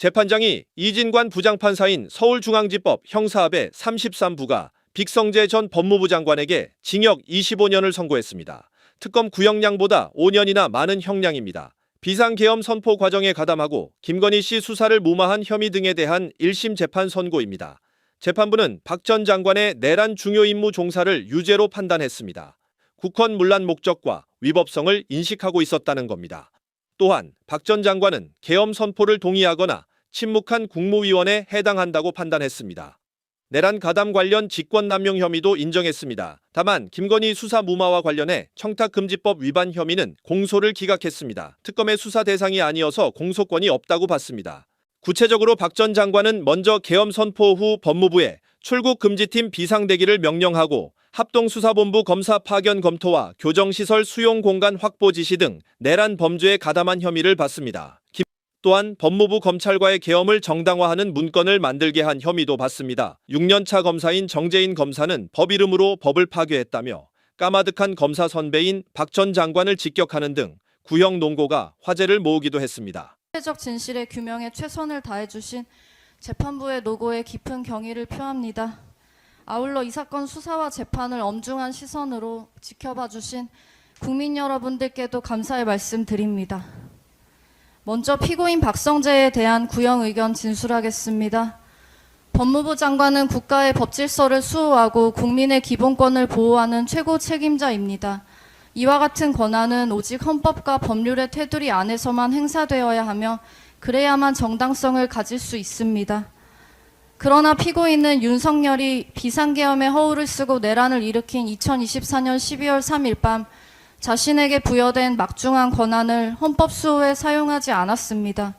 재판장이 이진관 부장판사인 서울중앙지법 형사합의 33부가 빅성재 전 법무부 장관에게 징역 25년을 선고했습니다. 특검 구형량보다 5년이나 많은 형량입니다. 비상계엄 선포 과정에 가담하고 김건희 씨 수사를 무마한 혐의 등에 대한 1심 재판 선고입니다. 재판부는 박 전 장관의 내란 중요 임무 종사를 유죄로 판단했습니다. 국헌 문란 목적과 위법성을 인식하고 있었다는 겁니다. 또한 박 전 장관은 계엄 선포를 동의하거나 침묵한 국무위원에 해당한다고 판단했습니다. 내란 가담 관련 직권남용 혐의도 인정했습니다. 다만 김건희 수사 무마와 관련해 청탁금지법 위반 혐의는 공소를 기각했습니다. 특검의 수사 대상이 아니어서 공소권이 없다고 봤습니다. 구체적으로 박 전 장관은 먼저 계엄 선포 후 법무부에 출국금지팀 비상대기를 명령하고 합동수사본부 검사 파견 검토와 교정시설 수용 공간 확보 지시 등 내란 범죄에 가담한 혐의를 받습니다. 또한 법무부 검찰과의 계엄을 정당화하는 문건을 만들게 한 혐의도 받습니다. 6년차 검사인 정재인 검사는 법 이름으로 법을 파괴했다며 까마득한 검사 선배인 박 전 장관을 직격하는 등 구형 논고가 화제를 모으기도 했습니다. 사회적 진실의 규명에 최선을 다해주신 재판부의 노고에 깊은 경의를 표합니다. 아울러 이 사건 수사와 재판을 엄중한 시선으로 지켜봐 주신 국민 여러분들께도 감사의 말씀 드립니다. 먼저 피고인 박성재에 대한 구형 의견 진술하겠습니다. 법무부 장관은 국가의 법질서를 수호하고 국민의 기본권을 보호하는 최고 책임자입니다. 이와 같은 권한은 오직 헌법과 법률의 테두리 안에서만 행사되어야 하며 그래야만 정당성을 가질 수 있습니다. 그러나 피고인은 윤석열이 비상계엄의 허울을 쓰고 내란을 일으킨 2024년 12월 3일 밤 자신에게 부여된 막중한 권한을 헌법 수호에 사용하지 않았습니다.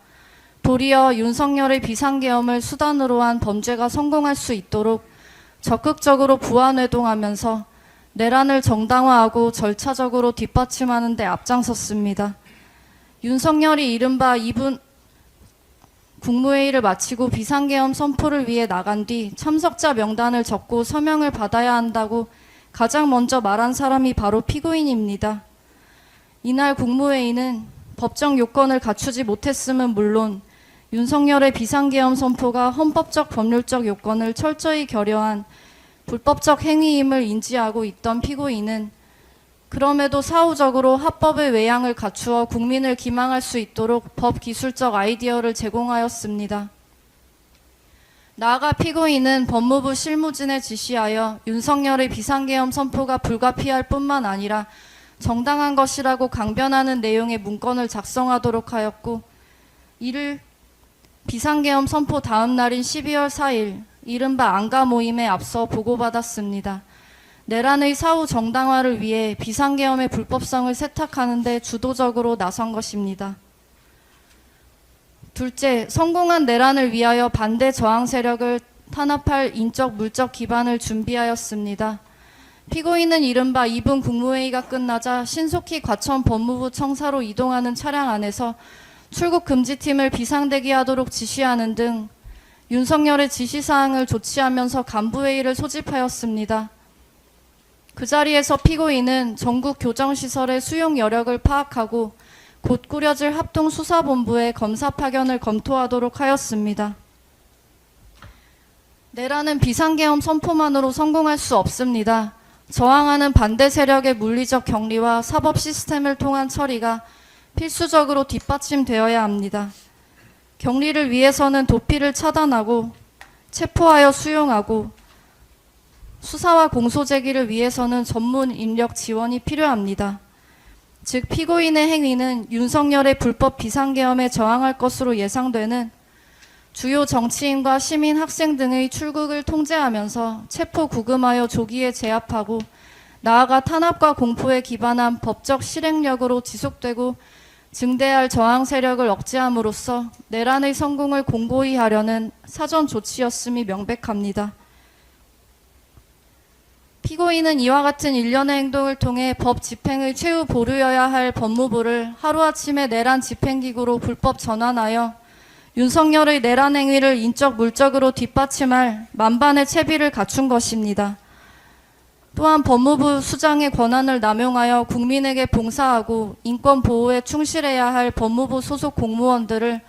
도리어 윤석열의 비상계엄을 수단으로 한 범죄가 성공할 수 있도록 적극적으로 부안회동하면서 내란을 정당화하고 절차적으로 뒷받침하는 데 앞장섰습니다. 윤석열이 이른바 2분 국무회의를 마치고 비상계엄 선포를 위해 나간 뒤 참석자 명단을 적고 서명을 받아야 한다고 가장 먼저 말한 사람이 바로 피고인입니다. 이날 국무회의는 법정 요건을 갖추지 못했음은 물론 윤석열의 비상계엄 선포가 헌법적 법률적 요건을 철저히 결여한 불법적 행위임을 인지하고 있던 피고인은 그럼에도 사후적으로 합법의 외양을 갖추어 국민을 기망할 수 있도록 법기술적 아이디어를 제공하였습니다. 나아가 피고인은 법무부 실무진에 지시하여 윤석열의 비상계엄 선포가 불가피할 뿐만 아니라 정당한 것이라고 강변하는 내용의 문건을 작성하도록 하였고, 이를 비상계엄 선포 다음 날인 12월 4일 이른바 안가 모임에 앞서 보고받았습니다. 내란의 사후 정당화를 위해 비상계엄의 불법성을 세탁하는 데 주도적으로 나선 것입니다. 둘째, 성공한 내란을 위하여 반대 저항 세력을 탄압할 인적 물적 기반을 준비하였습니다. 피고인은 이른바 2분 국무회의가 끝나자 신속히 과천 법무부 청사로 이동하는 차량 안에서 출국 금지팀을 비상대기하도록 지시하는 등 윤석열의 지시사항을 조치하면서 간부회의를 소집하였습니다. 그 자리에서 피고인은 전국 교정시설의 수용 여력을 파악하고 곧 꾸려질 합동수사본부의 검사 파견을 검토하도록 하였습니다. 내란은 비상계엄 선포만으로 성공할 수 없습니다. 저항하는 반대 세력의 물리적 격리와 사법 시스템을 통한 처리가 필수적으로 뒷받침되어야 합니다. 격리를 위해서는 도피를 차단하고 체포하여 수용하고 수사와 공소 제기를 위해서는 전문 인력 지원이 필요합니다. 즉 피고인의 행위는 윤석열의 불법 비상계엄에 저항할 것으로 예상되는 주요 정치인과 시민, 학생 등의 출국을 통제하면서 체포 구금하여 조기에 제압하고 나아가 탄압과 공포에 기반한 법적 실행력으로 지속되고 증대할 저항 세력을 억제함으로써 내란의 성공을 공고히 하려는 사전 조치였음이 명백합니다. 피고인은 이와 같은 일련의 행동을 통해 법 집행의 최후 보루여야 할 법무부를 하루아침에 내란 집행기구로 불법 전환하여 윤석열의 내란 행위를 인적 물적으로 뒷받침할 만반의 채비를 갖춘 것입니다. 또한 법무부 수장의 권한을 남용하여 국민에게 봉사하고 인권 보호에 충실해야 할 법무부 소속 공무원들을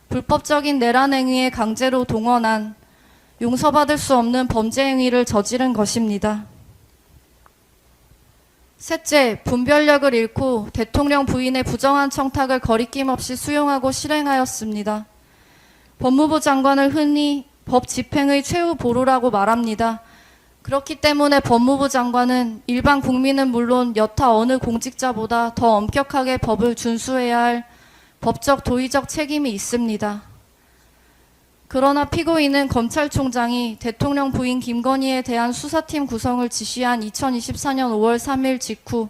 불법적인 내란 행위에 강제로 동원한 용서받을 수 없는 범죄 행위를 저지른 것입니다. 셋째, 분별력을 잃고 대통령 부인의 부정한 청탁을 거리낌 없이 수용하고 실행하였습니다. 법무부 장관을 흔히 법 집행의 최후 보루라고 말합니다. 그렇기 때문에 법무부 장관은 일반 국민은 물론 여타 어느 공직자보다 더 엄격하게 법을 준수해야 할 법적 도의적 책임이 있습니다. 그러나 피고인은 검찰총장이 대통령 부인 김건희에 대한 수사팀 구성을 지시한 2024년 5월 3일 직후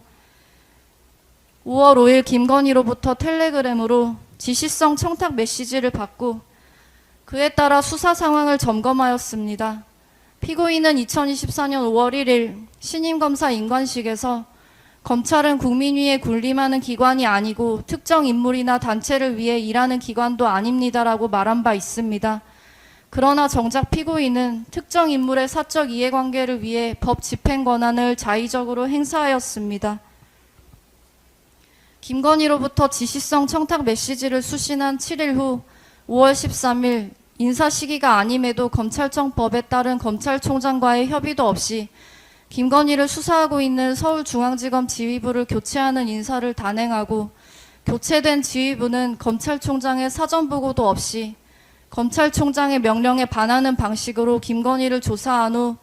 5월 5일 김건희로부터 텔레그램으로 지시성 청탁 메시지를 받고 그에 따라 수사 상황을 점검하였습니다. 피고인은 2024년 5월 1일 신임검사 인관식에서 검찰은 국민 위에 군림하는 기관이 아니고 특정 인물이나 단체를 위해 일하는 기관도 아닙니다라고 말한 바 있습니다. 그러나 정작 피고인은 특정 인물의 사적 이해관계를 위해 법 집행 권한을 자의적으로 행사하였습니다. 김건희로부터 지시성 청탁 메시지를 수신한 7일 후 5월 13일 인사 시기가 아님에도 검찰청법에 따른 검찰총장과의 협의도 없이 김건희를 수사하고 있는 서울중앙지검 지휘부를 교체하는 인사를 단행하고 교체된 지휘부는 검찰총장의 사전보고도 없이 검찰총장의 명령에 반하는 방식으로 김건희를 조사한 후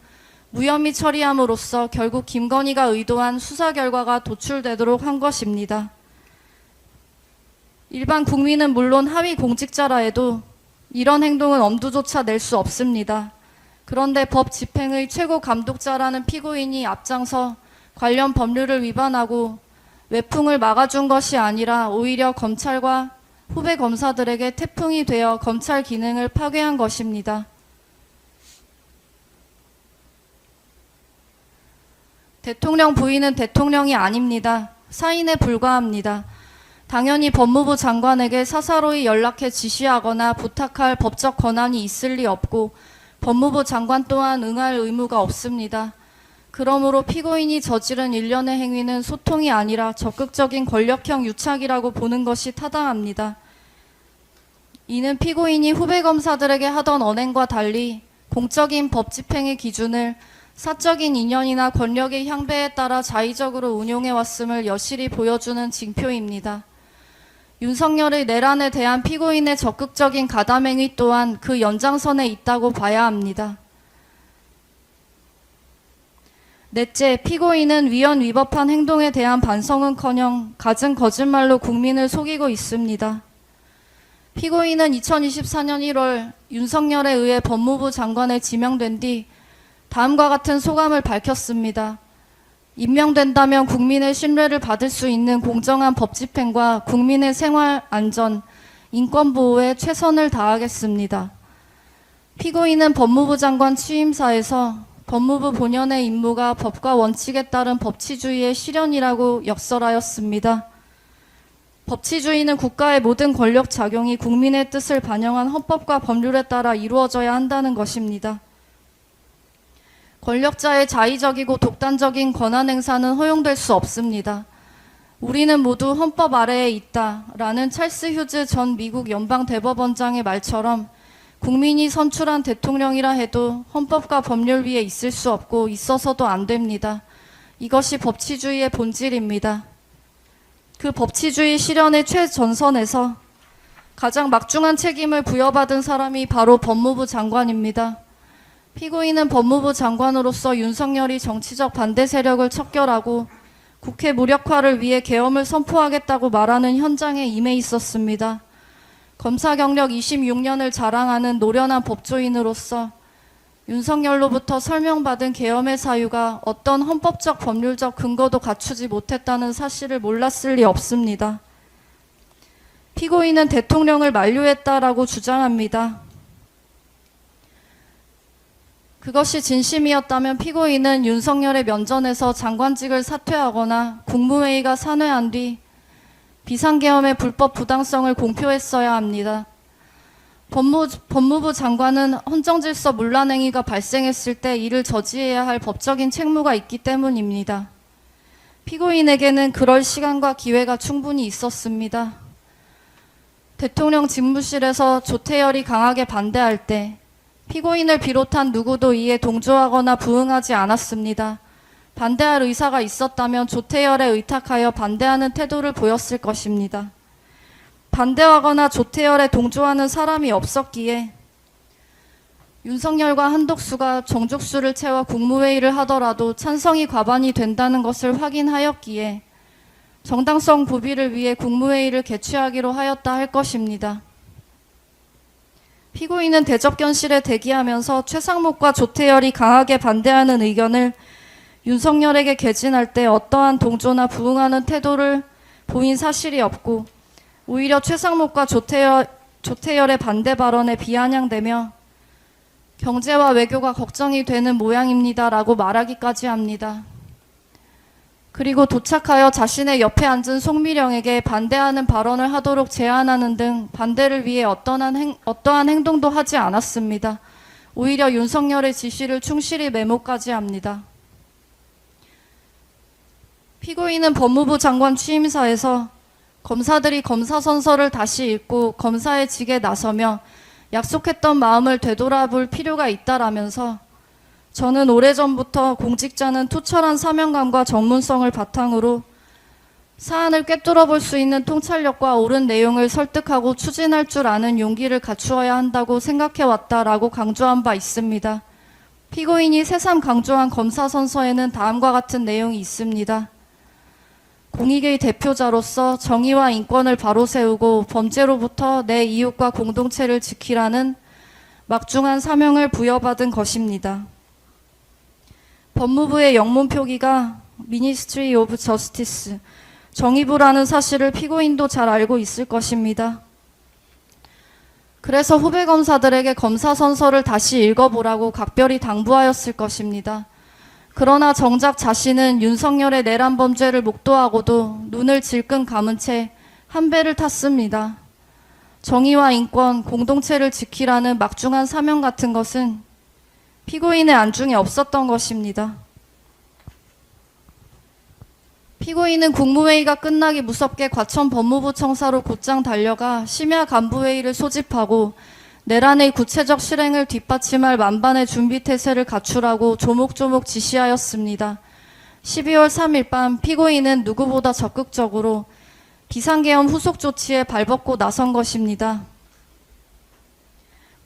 무혐의 처리함으로써 결국 김건희가 의도한 수사 결과가 도출되도록 한 것입니다. 일반 국민은 물론 하위 공직자라 해도 이런 행동은 엄두조차 낼 수 없습니다. 그런데 법 집행의 최고 감독자라는 피고인이 앞장서 관련 법률을 위반하고 외풍을 막아준 것이 아니라 오히려 검찰과 후배 검사들에게 태풍이 되어 검찰 기능을 파괴한 것입니다. 대통령 부인은 대통령이 아닙니다. 사인에 불과합니다. 당연히 법무부 장관에게 사사로이 연락해 지시하거나 부탁할 법적 권한이 있을 리 없고 법무부 장관 또한 응할 의무가 없습니다. 그러므로 피고인이 저지른 일련의 행위는 소통이 아니라 적극적인 권력형 유착이라고 보는 것이 타당합니다. 이는 피고인이 후배 검사들에게 하던 언행과 달리 공적인 법 집행의 기준을 사적인 인연이나 권력의 향배에 따라 자의적으로 운용해왔음을 여실히 보여주는 징표입니다. 윤석열의 내란에 대한 피고인의 적극적인 가담행위 또한 그 연장선에 있다고 봐야 합니다. 넷째, 피고인은 위헌 위법한 행동에 대한 반성은커녕 갖은 거짓말로 국민을 속이고 있습니다. 피고인은 2024년 1월 윤석열에 의해 법무부 장관에 지명된 뒤 다음과 같은 소감을 밝혔습니다. 임명된다면 국민의 신뢰를 받을 수 있는 공정한 법 집행과 국민의 생활 안전, 인권 보호에 최선을 다하겠습니다. 피고인은 법무부 장관 취임사에서 법무부 본연의 임무가 법과 원칙에 따른 법치주의의 실현이라고 역설하였습니다. 법치주의는 국가의 모든 권력 작용이 국민의 뜻을 반영한 헌법과 법률에 따라 이루어져야 한다는 것입니다. 권력자의 자의적이고 독단적인 권한 행사는 허용될 수 없습니다. 우리는 모두 헌법 아래에 있다라는 찰스 휴즈 전 미국 연방대법원장의 말처럼 국민이 선출한 대통령이라 해도 헌법과 법률 위에 있을 수 없고 있어서도 안 됩니다. 이것이 법치주의의 본질입니다. 그 법치주의 실현의 최전선에서 가장 막중한 책임을 부여받은 사람이 바로 법무부 장관입니다. 피고인은 법무부 장관으로서 윤석열이 정치적 반대 세력을 척결하고 국회 무력화를 위해 계엄을 선포하겠다고 말하는 현장에 임해 있었습니다. 검사 경력 26년을 자랑하는 노련한 법조인으로서 윤석열로부터 설명받은 계엄의 사유가 어떤 헌법적 법률적 근거도 갖추지 못했다는 사실을 몰랐을 리 없습니다. 피고인은 대통령을 만류했다라고 주장합니다. 그것이 진심이었다면 피고인은 윤석열의 면전에서 장관직을 사퇴하거나 국무회의가 산회한 뒤 비상계엄의 불법 부당성을 공표했어야 합니다. 법무부 장관은 헌정질서 문란행위가 발생했을 때 이를 저지해야 할 법적인 책무가 있기 때문입니다. 피고인에게는 그럴 시간과 기회가 충분히 있었습니다. 대통령 집무실에서 조태열이 강하게 반대할 때 피고인을 비롯한 누구도 이에 동조하거나 부응하지 않았습니다. 반대할 의사가 있었다면 조태열에 의탁하여 반대하는 태도를 보였을 것입니다. 반대하거나 조태열에 동조하는 사람이 없었기에 윤석열과 한덕수가 정족수를 채워 국무회의를 하더라도 찬성이 과반이 된다는 것을 확인하였기에 정당성 구비를 위해 국무회의를 개최하기로 하였다 할 것입니다. 피고인은 대접견실에 대기하면서 최상목과 조태열이 강하게 반대하는 의견을 윤석열에게 개진할 때 어떠한 동조나 부응하는 태도를 보인 사실이 없고 오히려 최상목과 조태열의 반대 발언에 비아냥대며 경제와 외교가 걱정이 되는 모양입니다라고 말하기까지 합니다. 그리고 도착하여 자신의 옆에 앉은 송미령에게 반대하는 발언을 하도록 제안하는 등 반대를 위해 어떠한 행동도 하지 않았습니다. 오히려 윤석열의 지시를 충실히 메모까지 합니다. 피고인은 법무부 장관 취임사에서 검사들이 검사 선서를 다시 읽고 검사의 직에 나서며 약속했던 마음을 되돌아볼 필요가 있다라면서 저는 오래전부터 공직자는 투철한 사명감과 전문성을 바탕으로 사안을 꿰뚫어 볼 수 있는 통찰력과 옳은 내용을 설득하고 추진할 줄 아는 용기를 갖추어야 한다고 생각해왔다라고 강조한 바 있습니다. 피고인이 새삼 강조한 검사 선서에는 다음과 같은 내용이 있습니다. 공익의 대표자로서 정의와 인권을 바로 세우고 범죄로부터 내 이웃과 공동체를 지키라는 막중한 사명을 부여받은 것입니다. 법무부의 영문 표기가 Ministry of Justice, 정의부라는 사실을 피고인도 잘 알고 있을 것입니다. 그래서 후배 검사들에게 검사 선서를 다시 읽어보라고 각별히 당부하였을 것입니다. 그러나 정작 자신은 윤석열의 내란 범죄를 목도하고도 눈을 질끈 감은 채 한 배를 탔습니다. 정의와 인권, 공동체를 지키라는 막중한 사명 같은 것은 피고인의 안중에 없었던 것입니다. 피고인은 국무회의가 끝나기 무섭게 과천 법무부 청사로 곧장 달려가 심야 간부회의를 소집하고 내란의 구체적 실행을 뒷받침할 만반의 준비 태세를 갖추라고 조목조목 지시하였습니다. 12월 3일 밤 피고인은 누구보다 적극적으로 비상계엄 후속 조치에 발벗고 나선 것입니다.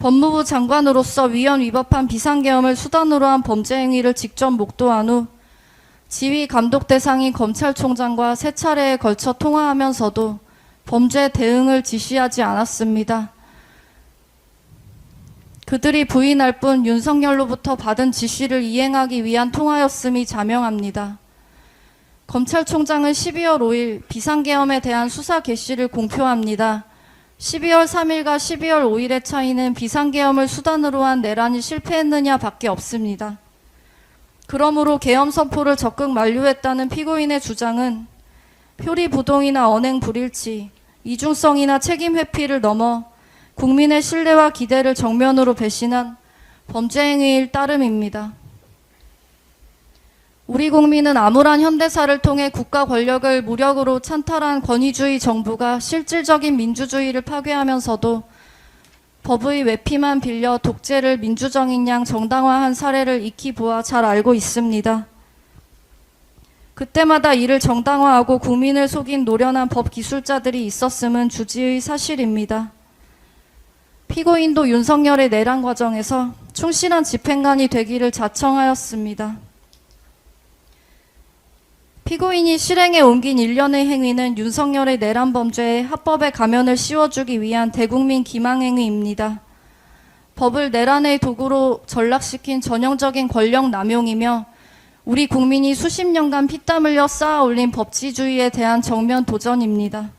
법무부 장관으로서 위헌 위법한 비상계엄을 수단으로 한 범죄 행위를 직접 목도한 후 지휘 감독 대상인 검찰총장과 세 차례에 걸쳐 통화하면서도 범죄 대응을 지시하지 않았습니다. 그들이 부인할 뿐 윤석열로부터 받은 지시를 이행하기 위한 통화였음이 자명합니다. 검찰총장은 12월 5일 비상계엄에 대한 수사 개시를 공표합니다. 12월 3일과 12월 5일의 차이는 비상계엄을 수단으로 한 내란이 실패했느냐 밖에 없습니다. 그러므로 계엄 선포를 적극 만류했다는 피고인의 주장은 표리부동이나 언행 불일치, 이중성이나 책임 회피를 넘어 국민의 신뢰와 기대를 정면으로 배신한 범죄 행위일 따름입니다. 우리 국민은 암울한 현대사를 통해 국가 권력을 무력으로 찬탈한 권위주의 정부가 실질적인 민주주의를 파괴하면서도 법의 외피만 빌려 독재를 민주정인 양 정당화한 사례를 익히 보아 잘 알고 있습니다. 그때마다 이를 정당화하고 국민을 속인 노련한 법 기술자들이 있었음은 주지의 사실입니다. 피고인도 윤석열의 내란 과정에서 충실한 집행관이 되기를 자청하였습니다. 피고인이 실행에 옮긴 일련의 행위는 윤석열의 내란 범죄에 합법의 가면을 씌워주기 위한 대국민 기망행위입니다. 법을 내란의 도구로 전락시킨 전형적인 권력 남용이며 우리 국민이 수십 년간 피땀 흘려 쌓아 올린 법치주의에 대한 정면 도전입니다.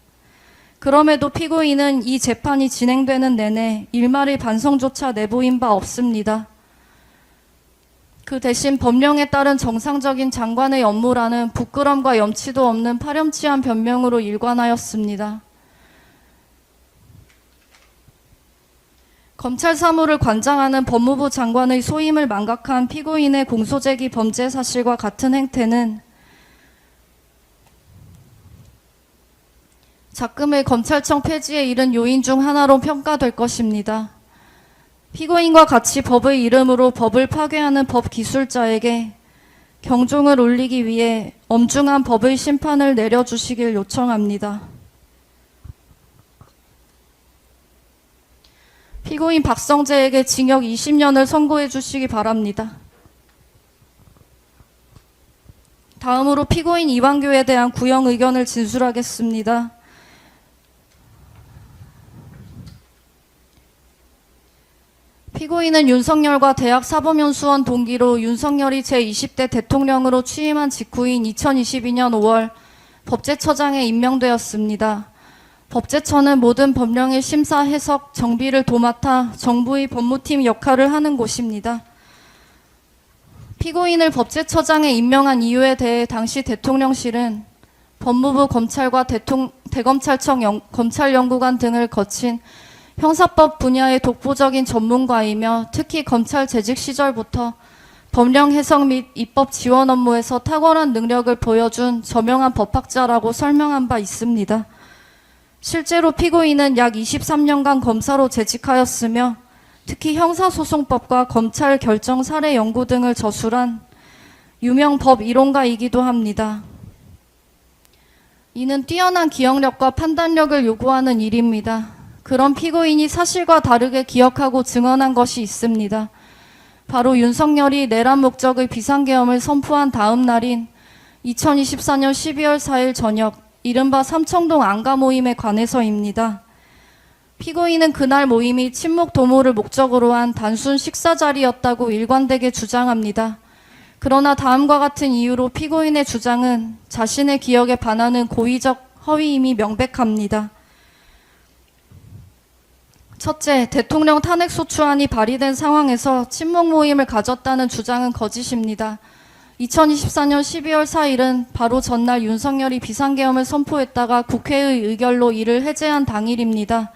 그럼에도 피고인은 이 재판이 진행되는 내내 일말의 반성조차 내보인 바 없습니다. 그 대신 법령에 따른 정상적인 장관의 업무라는 부끄럼과 염치도 없는 파렴치한 변명으로 일관하였습니다. 검찰 사무를 관장하는 법무부 장관의 소임을 망각한 피고인의 공소제기 범죄 사실과 같은 행태는 작금의 검찰청 폐지에 이른 요인 중 하나로 평가될 것입니다. 피고인과 같이 법의 이름으로 법을 파괴하는 법기술자에게 경종을 울리기 위해 엄중한 법의 심판을 내려주시길 요청합니다. 피고인 박성재에게 징역 20년을 선고해 주시기 바랍니다. 다음으로 피고인 이완규에 대한 구형 의견을 진술하겠습니다. 피고인은 윤석열과 대학 사법연수원 동기로 윤석열이 제20대 대통령으로 취임한 직후인 2022년 5월 법제처장에 임명되었습니다. 법제처는 모든 법령의 심사, 해석, 정비를 도맡아 정부의 법무팀 역할을 하는 곳입니다. 피고인을 법제처장에 임명한 이유에 대해 당시 대통령실은 법무부 검찰과 대검찰청 검찰연구관 등을 거친 형사법 분야의 독보적인 전문가이며 특히 검찰 재직 시절부터 법령 해석 및 입법 지원 업무에서 탁월한 능력을 보여준 저명한 법학자라고 설명한 바 있습니다. 실제로 피고인은 약 23년간 검사로 재직하였으며 특히 형사소송법과 검찰 결정 사례 연구 등을 저술한 유명 법 이론가이기도 합니다. 이는 뛰어난 기억력과 판단력을 요구하는 일입니다. 그런 피고인이 사실과 다르게 기억하고 증언한 것이 있습니다. 바로 윤석열이 내란 목적의 비상계엄을 선포한 다음 날인 2024년 12월 4일 저녁 이른바 삼청동 안가 모임에 관해서입니다. 피고인은 그날 모임이 친목 도모를 목적으로 한 단순 식사 자리였다고 일관되게 주장합니다. 그러나 다음과 같은 이유로 피고인의 주장은 자신의 기억에 반하는 고의적 허위임이 명백합니다. 첫째, 대통령 탄핵소추안이 발의된 상황에서 친목 모임을 가졌다는 주장은 거짓입니다. 2024년 12월 4일은 바로 전날 윤석열이 비상계엄을 선포했다가 국회의 의결로 이를 해제한 당일입니다.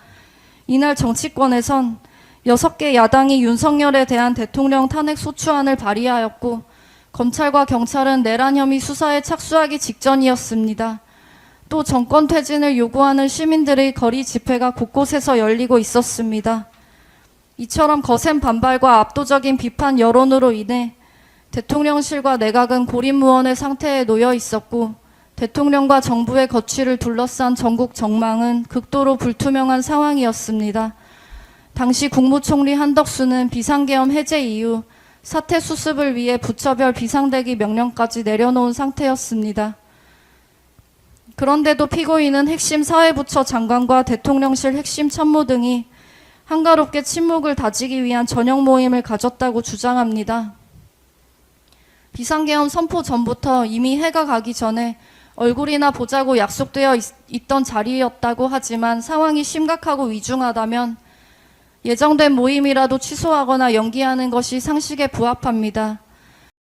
이날 정치권에선 6개 야당이 윤석열에 대한 대통령 탄핵소추안을 발의하였고 검찰과 경찰은 내란 혐의 수사에 착수하기 직전이었습니다. 또 정권 퇴진을 요구하는 시민들의 거리 집회가 곳곳에서 열리고 있었습니다. 이처럼 거센 반발과 압도적인 비판 여론으로 인해 대통령실과 내각은 고립무원의 상태에 놓여 있었고 대통령과 정부의 거취를 둘러싼 전국 정망은 극도로 불투명한 상황이었습니다. 당시 국무총리 한덕수는 비상계엄 해제 이후 사태 수습을 위해 부처별 비상대기 명령까지 내려놓은 상태였습니다. 그런데도 피고인은 핵심 사회부처 장관과 대통령실 핵심 참모 등이 한가롭게 침묵을 다지기 위한 저녁 모임을 가졌다고 주장합니다. 비상계엄 선포 전부터 이미 해가 가기 전에 얼굴이나 보자고 약속되어 있던 자리였다고 하지만 상황이 심각하고 위중하다면 예정된 모임이라도 취소하거나 연기하는 것이 상식에 부합합니다.